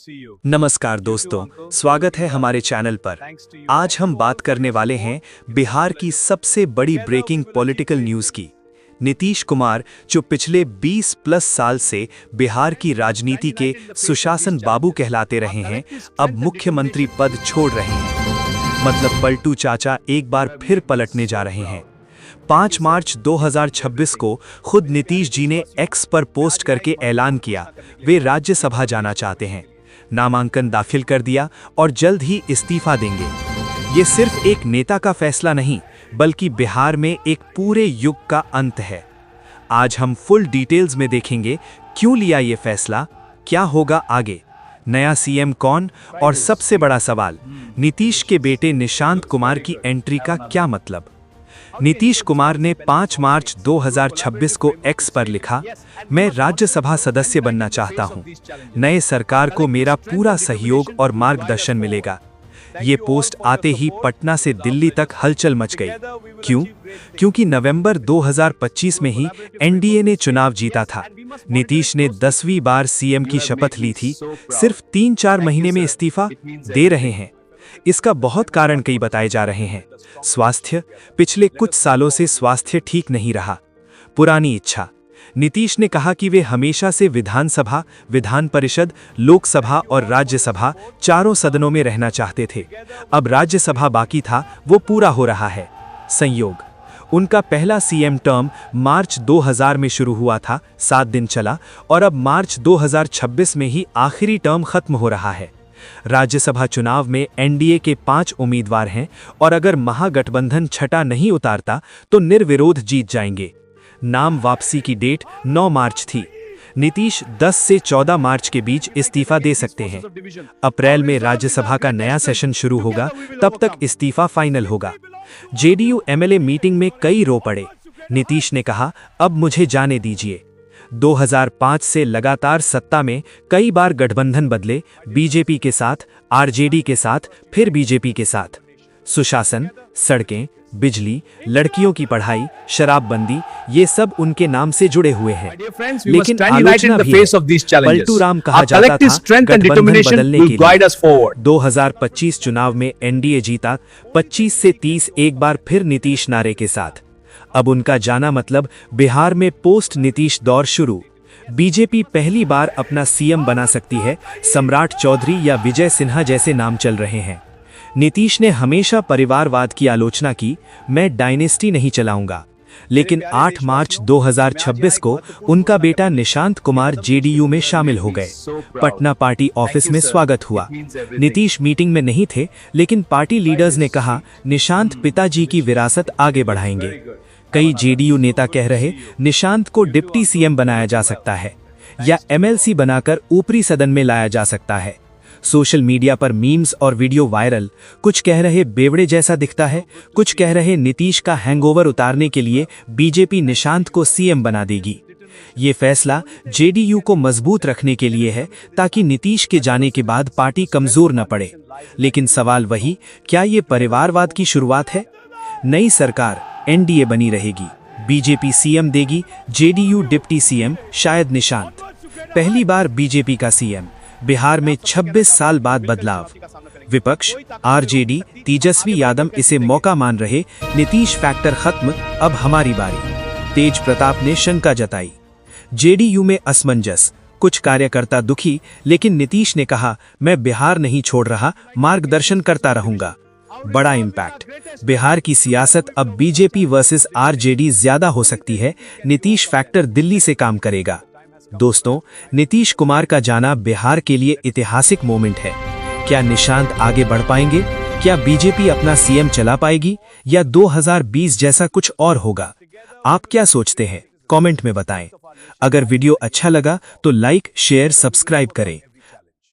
नमस्कार दोस्तों, स्वागत है हमारे चैनल पर। आज हम बात करने वाले हैं बिहार की सबसे बड़ी ब्रेकिंग पॉलिटिकल न्यूज़ की। नीतीश कुमार, जो पिछले 20+ साल से बिहार की राजनीति के सुशासन बाबू कहलाते रहे हैं, अब मुख्यमंत्री पद छोड़ रहे हैं। मतलब पलटू चाचा एक बार फिर पलटने जा रहे हैं। 5 मार्च 2026 को खुद नीतीश जी ने एक्स पर पोस्ट करके ऐलान किया वे राज्यसभा जाना चाहते हैं। नामांकन दाखिल कर दिया और जल्द ही इस्तीफा देंगे। ये सिर्फ एक नेता का फैसला नहीं, बल्कि बिहार में एक पूरे युग का अंत है। आज हम फुल डिटेल्स में देखेंगे क्यों लिया ये फैसला, क्या होगा आगे, नया सीएम कौन, और सबसे बड़ा सवाल, नीतीश के बेटे निशांत कुमार की एंट्री का क्या मतलब। नीतीश कुमार ने 5 मार्च 2026 को एक्स पर लिखा, मैं राज्यसभा सदस्य बनना चाहता हूं। नए सरकार को मेरा पूरा सहयोग और मार्गदर्शन मिलेगा। ये पोस्ट आते ही पटना से दिल्ली तक हलचल मच गई। क्यों? क्योंकि नवंबर 2025 में ही एनडीए ने चुनाव जीता था। नीतीश ने 10वीं बार सीएम की शपथ ली थी। सिर्फ 3-4 महीने में इस्तीफा दे रहे हैं। इसका बहुत कारण कई बताए जा रहे हैं। स्वास्थ्य, पिछले कुछ सालों से स्वास्थ्य ठीक नहीं रहा। पुरानी इच्छा, नीतीश ने कहा कि वे हमेशा से विधानसभा, विधान परिषद, लोकसभा और राज्यसभा चारों सदनों में रहना चाहते थे। अब राज्यसभा बाकी था, वो पूरा हो रहा है। संयोग, उनका पहला सीएम टर्म मार्च 2000 में शुरू हुआ था, 7 दिन चला, और अब मार्च 2026 में ही आखिरी टर्म खत्म हो रहा है। राज्यसभा चुनाव में एनडीए के 5 उम्मीदवार हैं और अगर महागठबंधन छटा नहीं उतारता तो निर्विरोध जीत जाएंगे। नाम वापसी की डेट 9 मार्च थी। नीतीश 10 से 14 मार्च के बीच इस्तीफा दे सकते हैं। अप्रैल में राज्यसभा का नया सेशन शुरू होगा, तब तक इस्तीफा फाइनल होगा। जेडीयू एमएलए मीटिंग में कई रो पड़े। नीतीश ने कहा, अब मुझे जाने दीजिए। 2005 से लगातार सत्ता में कई बार गठबंधन बदले, बीजेपी के साथ, आरजेडी के साथ, फिर बीजेपी के साथ। सुशासन, सड़कें, बिजली, लड़कियों की पढ़ाई, शराबबंदी, ये सब उनके नाम से जुड़े हुए हैं। लेकिन आलोचना भी है। पलटू राम कहा जाता था गठबंधन बदलने के लिए। 2025 चुनाव में एनडीए जीता, 25 से 30 एक बार फिर नीतीश नारे के साथ। अब उनका जाना मतलब बिहार में पोस्ट नीतीश दौर शुरू। बीजेपी पहली बार अपना सीएम बना सकती है। सम्राट चौधरी या विजय सिन्हा जैसे नाम चल रहे हैं। नीतीश ने हमेशा परिवारवाद की आलोचना की, मैं डायनेस्टी नहीं चलाऊंगा। लेकिन 8 मार्च 2026 को उनका बेटा निशांत कुमार जेडीयू में शामिल हो गए। पटना पार्टी ऑफिस में स्वागत हुआ। नीतीश मीटिंग में नहीं थे, लेकिन पार्टी लीडर्स ने कहा, निशांत पिताजी की विरासत आगे बढ़ाएंगे। कई जेडीयू नेता कह रहे, निशांत को डिप्टी सीएम बनाया जा सकता है या एमएलसी बनाकर ऊपरी सदन में लाया जा सकता है। सोशल मीडिया पर मीम्स और वीडियो वायरल। कुछ कह रहे बेवड़े जैसा दिखता है, कुछ कह रहे नीतीश का हैंगओवर उतारने के लिए बीजेपी निशांत को सीएम बना देगी। ये फैसला जेडीयू को मजबूत रखने के लिए है, ताकि नीतीश के जाने के बाद पार्टी कमजोर न पड़े। लेकिन सवाल वही, क्या ये परिवारवाद की शुरुआत है? नई सरकार एनडीए बनी रहेगी, बीजेपी सीएम देगी, जेडीयू डिप्टी सीएम, शायद निशांत। पहली बार बीजेपी का सीएम। बिहार में 26 साल बाद बदलाव। विपक्ष, आरजेडी, तेजस्वी यादव इसे मौका मान रहे, नीतीश फैक्टर खत्म, अब हमारी बारी। तेज प्रताप ने शंका जताई। जेडीयू में असमंजस, कुछ कार्यकर्ता दुखी, लेकिन नीतीश ने कहा, मैं बिहार नहीं छोड़ रहा, मार्गदर्शन करता रहूंगा। बड़ा इम्पैक्ट। बिहार की सियासत अब बीजेपी वर्सेस आरजेडी ज्यादा हो सकती है। नीतीश फैक्टर दिल्ली से काम करेगा। दोस्तों, नीतीश कुमार का जाना बिहार के लिए ऐतिहासिक मोमेंट है। क्या निशांत आगे बढ़ पाएंगे? क्या बीजेपी अपना सीएम चला पाएगी, या 2020 जैसा कुछ और होगा? आप क्या सोचते हैं? कमेंट में बताएं। अगर वीडियो अच्छा लगा तो लाइक, शेयर, सब्सक्राइब करें।